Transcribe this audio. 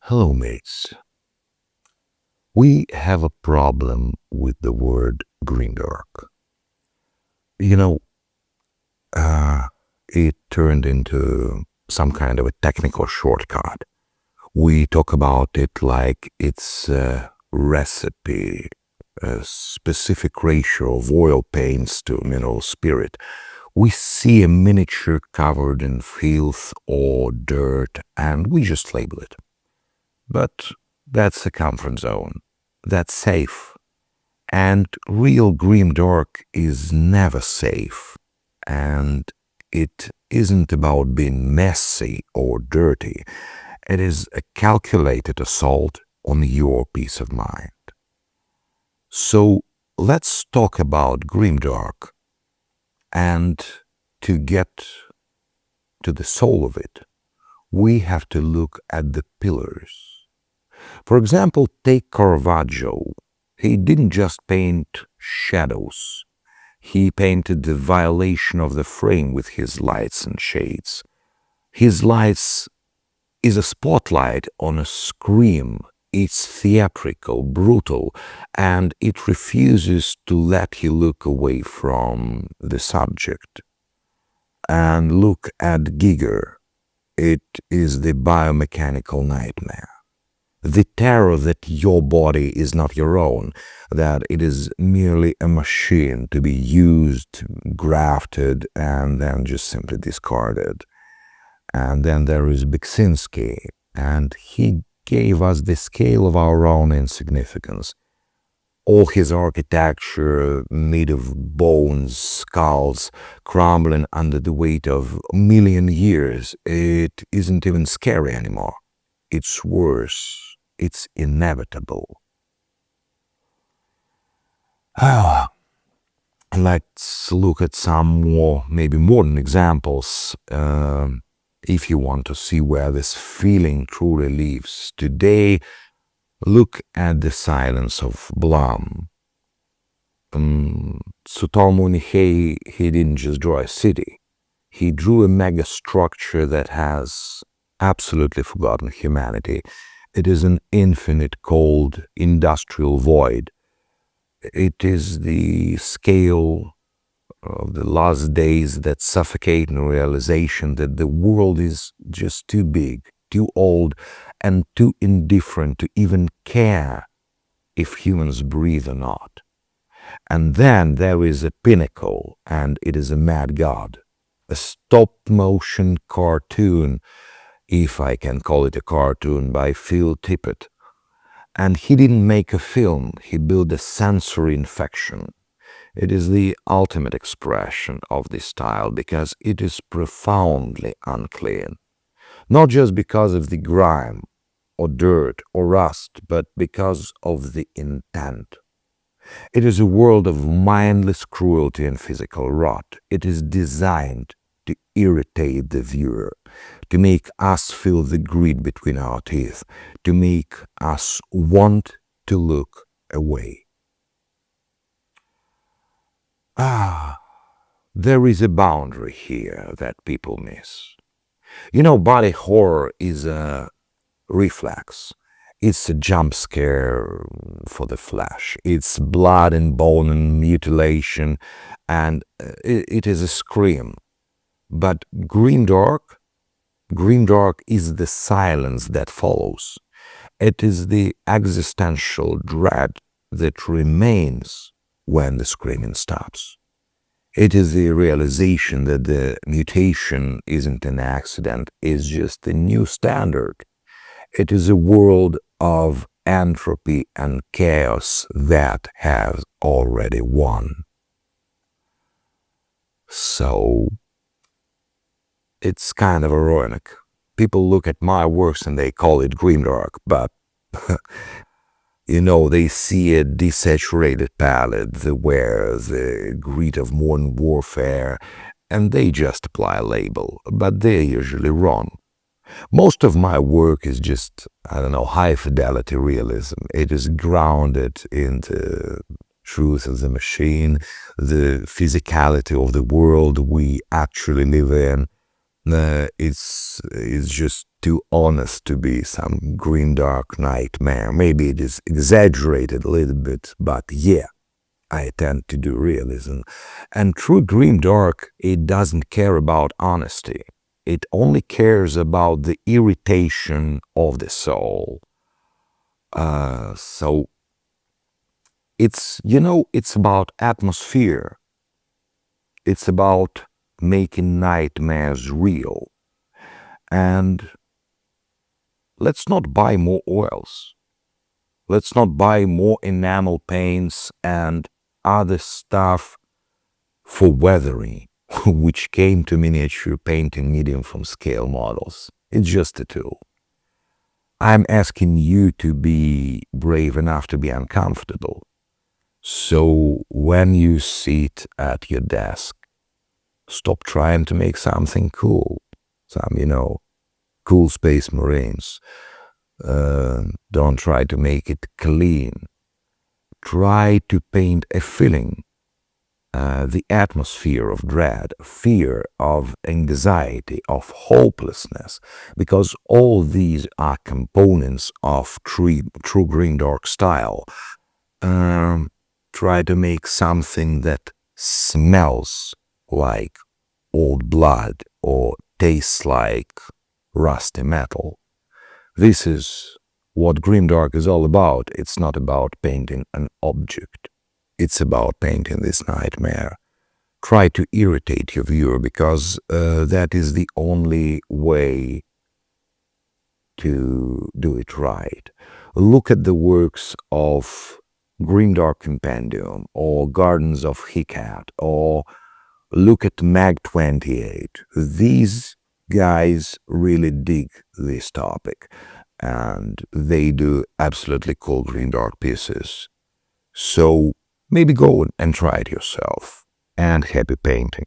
Hello, mates. We have a problem with the word GrimDark. You know, uh, it turned into some kind of a technical shortcut. We talk about it like it's a recipe, a specific ratio of oil paints to mineral spirit. We see a miniature covered in filth or dirt and we just label it. But that's a comfort zone. That's safe. And real grimdark is never safe. And it isn't about being messy or dirty. It is a calculated assault on your peace of mind. So let's talk about grimdark. And to get to the soul of it, we have to look at the pillars. For example, take Caravaggio. He didn't just paint shadows. He painted the violation of the frame with his lights and shades. His lights is a spotlight on a scream. It's theatrical, brutal, and it refuses to let you look away from the subject. And look at Giger. It is the biomechanical nightmare. The terror that your body is not your own, that it is merely a machine to be used, grafted, and then just simply discarded. And then there is Beksinski, and he gave us the scale of our own insignificance. All his architecture made of bones, skulls, crumbling under the weight of a million years, it isn't even scary anymore. It's worse. It's inevitable. Let's look at some more, maybe modern examples, if you want to see where this feeling truly lives. Today, look at the silence of Blum. Sutomu Nihei, he didn't just draw a city. He drew a mega structure that has absolutely forgotten humanity. It is an infinite cold industrial void. It is the scale of the last days that suffocate in realization that the world is just too big, too old, and too indifferent to even care if humans breathe or not. And then there is a pinnacle, and it is a mad god, a stop-motion cartoon, if I can call it a cartoon, by Phil Tippett. And he didn't make a film, he built a sensory infection. It is the ultimate expression of this style because it is profoundly unclean. Not just because of the grime, or dirt, or rust, but because of the intent. It is a world of mindless cruelty and physical rot. It is designed to irritate the viewer, to make us feel the grit between our teeth, to make us want to look away. There is a boundary here that people miss. You know, body horror is a reflex. It's a jump scare for the flesh. It's blood and bone and mutilation, and it is a scream. But grimdark is the silence that follows. It is the existential dread that remains when the screaming stops. It is the realization that the mutation isn't an accident, it's just a new standard. It is a world of entropy and chaos that has already won. So, it's kind of ironic. People look at my works and they call it grimdark, but they see a desaturated palette, the wear, the grit of modern warfare, and they just apply a label, but they're usually wrong. Most of my work is just, high fidelity realism. It is grounded in the truth of the machine, the physicality of the world we actually live in. It's just too honest to be some grim dark nightmare. Maybe it is exaggerated a little bit, but yeah, I tend to do realism. And true grim dark, it doesn't care about honesty. It only cares about the irritation of the soul. So it's about atmosphere. It's about making nightmares real. And let's not buy more oils. Let's not buy more enamel paints and other stuff for weathering, which came to miniature painting medium from scale models. It's just a tool. I'm asking you to be brave enough to be uncomfortable. So when you sit at your desk, stop trying to make something cool. Cool Space Marines. Don't try to make it clean. Try to paint a feeling, the atmosphere of dread, fear, of anxiety, of hopelessness, because all these are components of true GrimDark style. Try to make something that smells like old blood or tastes like rusty metal. This is what GrimDark is all about. It's not about painting an object. It's about painting this nightmare. Try to irritate your viewer because that is the only way to do it right. Look at the works of GrimDark Compendium or Gardens of Hecate, or look at Mag 28. These guys really dig this topic and they do absolutely cool GrimDark pieces. So maybe go and try it yourself. And happy painting.